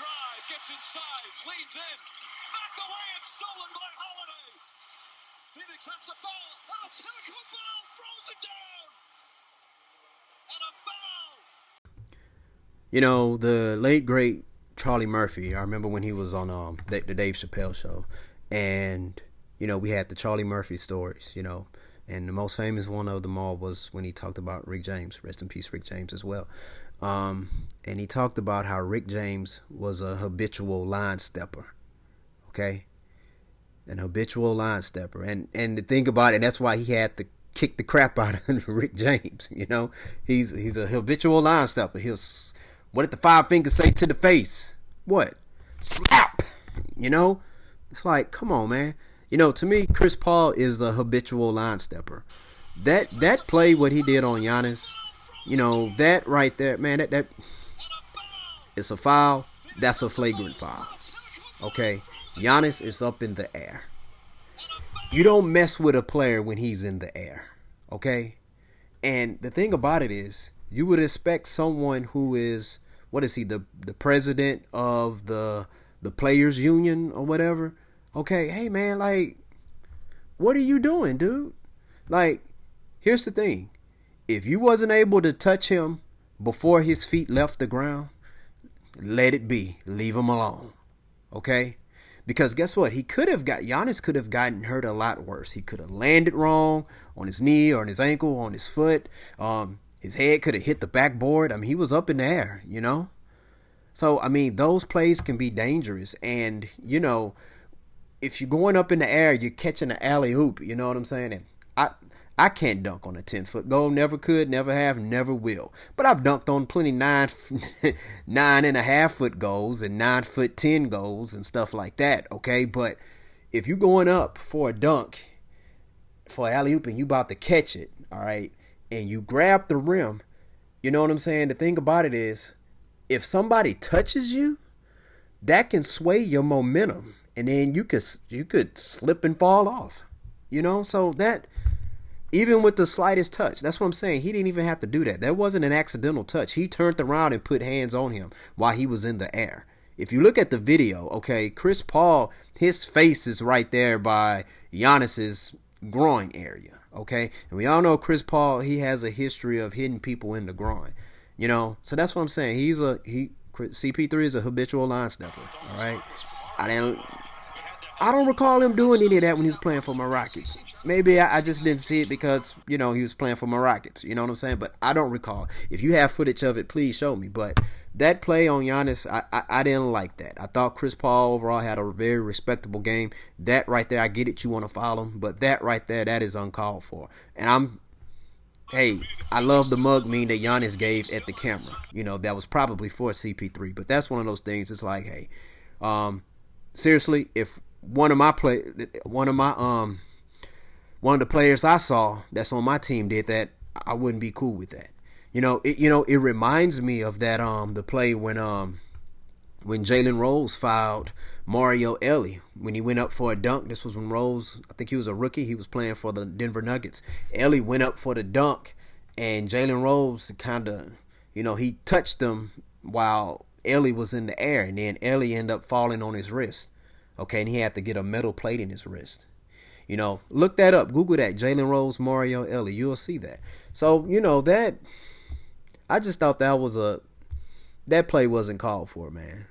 drive, gets inside, leads in, back away and stolen by Holiday. Phoenix has to foul. Oh, pinnacle foul, throws it down. And a foul. You know, the late great Charlie Murphy, I remember when he was on the Dave Chappelle show, and you know, we had the Charlie Murphy stories, you know, and the most famous one of them all was when he talked about Rick James. Rest in peace, Rick James, as well. And he talked about how Rick James was a habitual line stepper, okay? An habitual line stepper. And to think about it, that's why he had to kick the crap out of Rick James, you know? He's a habitual line stepper. What did the five fingers say to the face? What? Slap! You know? It's like, come on, man. You know, to me, Chris Paul is a habitual line stepper. That play, what he did on Giannis, you know, that right there, man, that it's a foul. That's a flagrant foul. Okay? Giannis is up in the air. You don't mess with a player when he's in the air. Okay? And the thing about it is, you would expect someone who is, what is he, the president of the players union or whatever? Okay, hey man, like, what are you doing, dude? Like, here's the thing. If you wasn't able to touch him before his feet left the ground, let it be. Leave him alone. Okay? Because guess what? Giannis could have gotten hurt a lot worse. He could have landed wrong on his knee or on his ankle, on his foot. His head could have hit the backboard. I mean, he was up in the air, you know? So, I mean, those plays can be dangerous. And, you know, if you're going up in the air, you're catching an alley-oop, you know what I'm saying? And I can't dunk on a 10-foot goal. Never could, never have, never will. But I've dunked on plenty 9.5-foot goals and 9'10" goals and stuff like that, okay? But if you're going up for a dunk, for an alley-oop, and you about to catch it, all right, and you grab the rim, you know what I'm saying? The thing about it is, if somebody touches you, that can sway your momentum. And then you could slip and fall off, you know? So that, even with the slightest touch, that's what I'm saying. He didn't even have to do that. That wasn't an accidental touch. He turned around and put hands on him while he was in the air. If you look at the video, okay, Chris Paul, his face is right there by Giannis's groin area, okay? And we all know Chris Paul, he has a history of hitting people in the groin, you know? So that's what I'm saying. CP3 is a habitual line stepper, all right? I don't recall him doing any of that when he was playing for my Rockets. Maybe I just didn't see it because, you know, he was playing for my Rockets. You know what I'm saying? But I don't recall. If you have footage of it, please show me. But that play on Giannis, I didn't like that. I thought Chris Paul overall had a very respectable game. That right there, I get it, you want to foul him. But that right there, that is uncalled for. And I love the mug mean that Giannis gave at the camera. You know, that was probably for CP3. But that's one of those things. It's like, hey, seriously, if one of the players I saw that's on my team did that, I wouldn't be cool with that. It reminds me of that the play when Jalen Rose fouled Mario Elie when he went up for a dunk. This was when Rose, I think he was a rookie, he was playing for the Denver Nuggets. Elie went up for the dunk, and Jalen Rose kind of, he touched him while Elie was in the air, and then Elie ended up falling on his wrist. Okay, and he had to get a metal plate in his wrist. Look that up. Google that. Jalen Rose, Mario Elie. You'll see that. So, that, I just thought that play wasn't called for, man.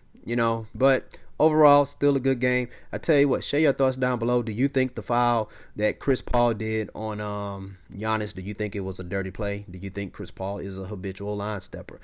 But overall, still a good game. I tell you what, share your thoughts down below. Do you think the foul that Chris Paul did on Giannis, do you think it was a dirty play? Do you think Chris Paul is a habitual line stepper?